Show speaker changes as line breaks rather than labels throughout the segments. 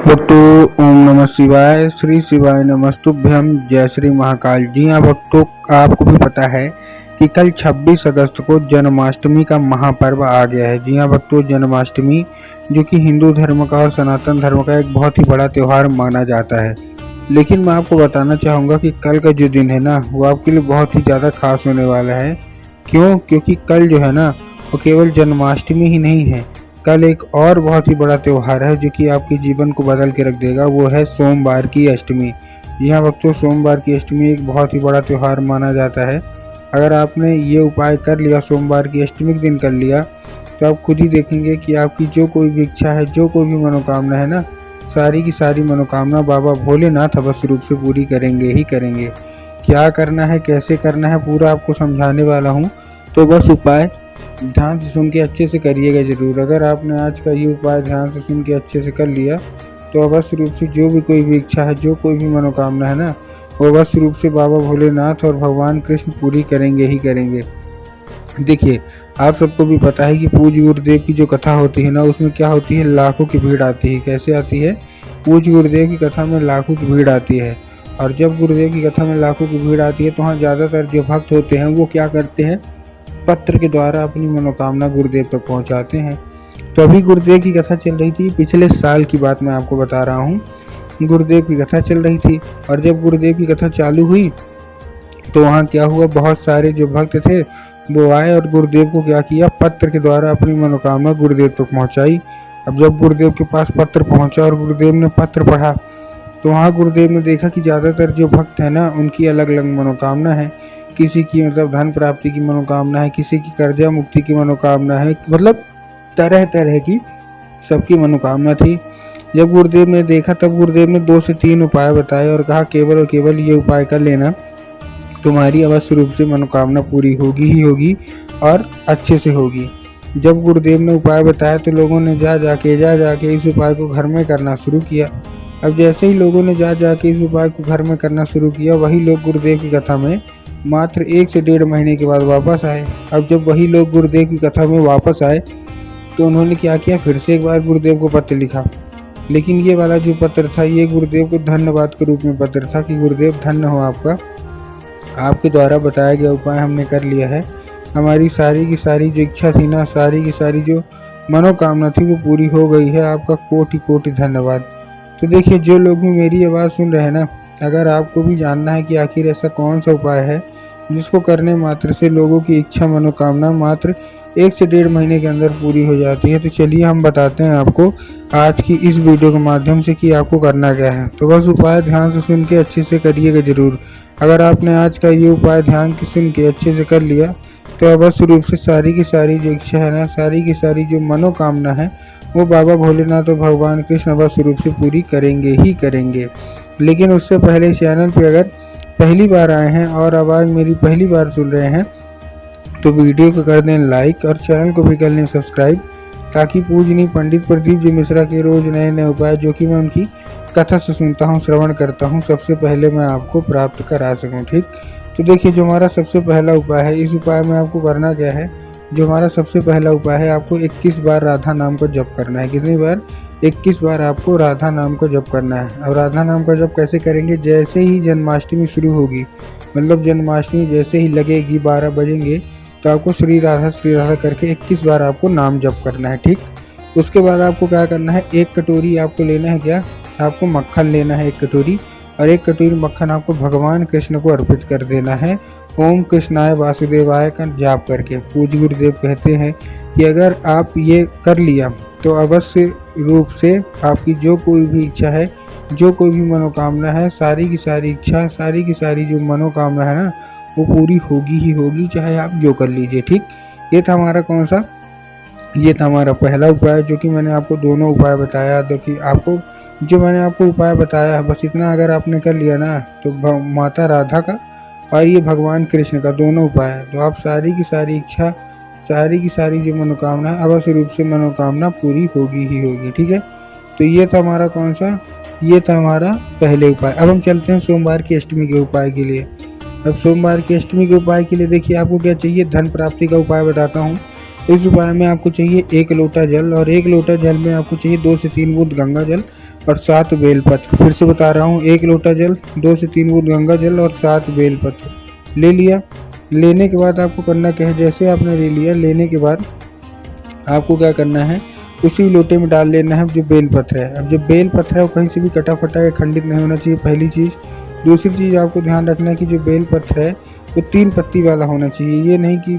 भक्तो ओम नमः शिवाय, श्री शिवाय नमस्तुभ्यम, जय श्री महाकाल। जी हाँ भक्तों, आपको भी पता है कि कल 26 अगस्त को जन्माष्टमी का महापर्व आ गया है। जी हाँ भक्तों, जन्माष्टमी जो कि हिंदू धर्म का और सनातन धर्म का एक बहुत ही बड़ा त्यौहार माना जाता है। लेकिन मैं आपको बताना चाहूँगा कि कल का जो दिन है ना, वो आपके लिए बहुत ही ज़्यादा खास होने वाला है। क्यों? क्योंकि कल जो है ना, वो केवल जन्माष्टमी ही नहीं है, कल एक और बहुत ही बड़ा त्यौहार है जो कि आपके जीवन को बदल के रख देगा। वो है सोमवार की अष्टमी। जी हाँ भक्तों, सोमवार की अष्टमी एक बहुत ही बड़ा त्यौहार माना जाता है। अगर आपने ये उपाय कर लिया, सोमवार की अष्टमी के दिन कर लिया, तो आप खुद ही देखेंगे कि आपकी जो कोई भी इच्छा है, जो कोई भी मनोकामना है ना, सारी की सारी मनोकामना बाबा भोलेनाथ अवश्य रूप से पूरी करेंगे ही करेंगे। क्या करना है, कैसे करना है, पूरा आपको समझाने वाला हूँ। तो बस उपाय ध्यान से सुन के अच्छे से करिएगा ज़रूर। अगर आपने आज का ये उपाय ध्यान से सुन के अच्छे से कर लिया, तो अवश्य रूप से जो भी कोई भी इच्छा है, जो कोई भी मनोकामना है ना, वो अवश्य रूप से बाबा भोलेनाथ और भगवान कृष्ण पूरी करेंगे ही करेंगे। देखिए, आप सबको भी पता है कि पूज्य गुरुदेव की जो कथा होती है ना, उसमें क्या होती है, लाखों की भीड़ आती है। कैसे आती है? पूज्य गुरुदेव की कथा में लाखों की भीड़ आती है। और जब गुरुदेव की कथा में लाखों की भीड़ आती है, तो वहाँ ज़्यादातर जो भक्त होते हैं वो क्या करते हैं, पत्र के द्वारा अपनी मनोकामना गुरुदेव तक पहुंचाते हैं। तो अभी गुरुदेव की कथा चल रही थी, पिछले साल की बात मैं आपको बता रहा हूँ। गुरुदेव की कथा चल रही थी, और जब गुरुदेव की कथा चालू हुई तो वहाँ क्या हुआ, बहुत सारे जो भक्त थे वो आए और गुरुदेव को क्या किया, पत्र के द्वारा अपनी मनोकामना गुरुदेव तक पहुँचाई। अब जब गुरुदेव के पास पत्र पहुँचा और गुरुदेव ने पत्र पढ़ा, तो वहाँ गुरुदेव ने देखा कि ज़्यादातर जो भक्त हैं ना, उनकी अलग अलग मनोकामना है। किसी की धन प्राप्ति की मनोकामना है, किसी की कर्जा मुक्ति की मनोकामना है, मतलब तरह तरह की सबकी मनोकामना थी। जब गुरुदेव ने देखा, तब गुरुदेव ने 2 से 3 उपाय बताए और कहा केवल और केवल ये उपाय कर लेना, तुम्हारी अवश्य रूप से मनोकामना पूरी होगी ही होगी और अच्छे से होगी। जब गुरुदेव ने उपाय बताया, तो लोगों ने जा जाके इस उपाय को घर में करना शुरू किया। अब जैसे ही लोगों ने जा जाके इस उपाय को घर में करना शुरू किया, वही लोग गुरुदेव की कथा में मात्र 1 से 1.5 महीने के बाद वापस आए। अब जब वही लोग गुरुदेव की कथा में वापस आए, तो उन्होंने क्या किया, फिर से एक बार गुरुदेव को पत्र लिखा। लेकिन ये वाला जो पत्र था, ये गुरुदेव को धन्यवाद के रूप में पत्र था कि गुरुदेव धन्य हो आपका, आपके द्वारा बताया गया उपाय हमने कर लिया है। हमारी सारी की सारी जो इच्छा थी ना, सारी की सारी जो मनोकामना थी, वो पूरी हो गई है। आपका कोटि कोटि धन्यवाद। तो देखिए, जो लोग भी मेरी आवाज़ सुन रहे हैं ना, अगर आपको भी जानना है कि आखिर ऐसा कौन सा उपाय है जिसको करने मात्र से लोगों की इच्छा मनोकामना मात्र 1 से 1.5 महीने के अंदर पूरी हो जाती है, तो चलिए हम बताते हैं आपको आज की इस वीडियो के माध्यम से कि आपको करना क्या है। तो बस उपाय ध्यान से सुन के अच्छे से करिएगा ज़रूर। अगर आपने आज का ये उपाय ध्यान के सुन के अच्छे से कर लिया, तो अवश्य रूप से सारी की सारी जो इच्छा है ना, सारी की सारी जो मनोकामना है, वो बाबा भोलेनाथ और भगवान कृष्ण अवश्य रूप से पूरी करेंगे ही करेंगे। लेकिन उससे पहले चैनल पे अगर पहली बार आए हैं और आवाज़ मेरी पहली बार सुन रहे हैं, तो वीडियो को कर दें लाइक और चैनल को भी कर लें सब्सक्राइब, ताकि पूजनीय पंडित प्रदीप जी मिश्रा के रोज़ नए नए उपाय जो कि मैं उनकी कथा से सुनता हूँ, श्रवण करता हूँ, सबसे पहले मैं आपको प्राप्त करा सकूँ। ठीक, तो देखिए, जो हमारा सबसे पहला उपाय है, इस उपाय में आपको करना क्या है। जो हमारा सबसे पहला उपाय है, आपको 21 बार राधा नाम का जप करना है। कितनी बार? 21 बार आपको राधा नाम का जप करना है। अब राधा नाम का जप कैसे करेंगे, जैसे ही जन्माष्टमी शुरू होगी, मतलब जन्माष्टमी जैसे ही लगेगी, 12 बजेंगे, तो आपको श्री राधा करके 21 बार आपको नाम जप करना है। ठीक, उसके बाद आपको क्या करना है, 1 कटोरी आपको लेना है, क्या आपको मक्खन लेना है 1 कटोरी, और 1 कटोरी मक्खन आपको भगवान कृष्ण को अर्पित कर देना है। ओम कृष्णाय वासुदेवाय का जाप करके। पूज्य गुरुदेव कहते हैं कि अगर आप ये कर लिया, तो अवश्य रूप से आपकी जो कोई भी इच्छा है, जो कोई भी मनोकामना है, सारी की सारी इच्छा, सारी की सारी जो मनोकामना है ना, वो पूरी होगी ही होगी, चाहे आप जो कर लीजिए। ठीक, ये था हमारा कौन सा, ये था हमारा पहला उपाय, जो कि मैंने आपको दोनों उपाय बताया। देखिए, आपको जो मैंने आपको उपाय बताया है, बस इतना अगर आपने कर लिया ना, तो माता राधा का और ये भगवान कृष्ण का दोनों उपाय है, तो आप सारी की सारी इच्छा, सारी की सारी जो मनोकामना है, अवश्य रूप से मनोकामना पूरी होगी ही होगी। ठीक है, तो ये था हमारा कौन सा, ये था हमारा पहले उपाय। अब हम चलते हैं सोमवार की अष्टमी के उपाय के लिए। अब सोमवार की अष्टमी के उपाय के लिए देखिए, आपको क्या चाहिए, धन प्राप्ति का उपाय बताता हूँ। इस उपाय में आपको चाहिए 1 लोटा जल, और 1 लोटा जल में आपको चाहिए 2 से 3 बूंद गंगा जल, और 7 बेलपत्र। फिर से बता रहा हूँ, 1 लोटा जल, 2 से 3 बूंद गंगा जल और 7 बेलपत्र ले लिया। लेने के बाद आपको करना क्या है, जैसे आपने ले लिया, लेने के बाद आपको क्या करना है, उसी लोटे में डाल लेना है जो बेलपत्र है। अब जो बेलपत्र है वो कहीं से भी कटा फटा या खंडित नहीं होना चाहिए, पहली चीज़। दूसरी चीज़ आपको ध्यान रखना है कि जो बेलपत्र है वो 3 पत्ती वाला होना चाहिए। ये नहीं कि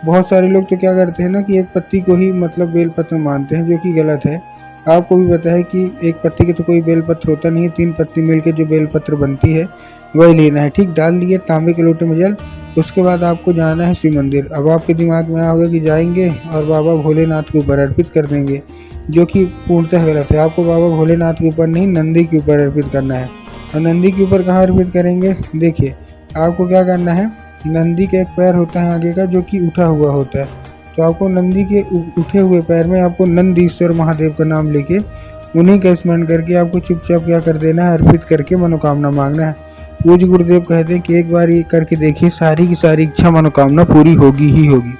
बहुत सारे लोग तो क्या करते हैं ना कि 1 पत्ती को ही मतलब बेलपत्र मानते हैं, जो कि गलत है। आपको भी पता है कि 1 पत्ती के तो कोई बेलपत्र होता नहीं है, 3 पत्ती मिलकर जो बेलपत्र बनती है वही लेना है। ठीक, डाल लिए तांबे के लोटे में जल। उसके बाद आपको जाना है शिव मंदिर। अब आपके दिमाग में आया होगा कि जाएंगे और बाबा भोलेनाथ के ऊपर अर्पित कर देंगे, जो कि पूर्णतः गलत है। आपको बाबा भोलेनाथ के ऊपर नहीं, नंदी के ऊपर अर्पित करना है। और नंदी के ऊपर कहाँ अर्पित करेंगे, देखिए आपको क्या करना है, नंदी का एक पैर होता है आगे का जो कि उठा हुआ होता है, तो आपको नंदी के उठे हुए पैर में आपको नंदीश्वर महादेव का नाम लेके उन्हीं का स्मरण करके आपको चुपचाप क्या कर देना है, अर्पित करके मनोकामना मांगना है। पूज्य गुरुदेव कहते हैं कि एक बार ये करके देखिए, सारी की सारी इच्छा मनोकामना पूरी होगी ही होगी।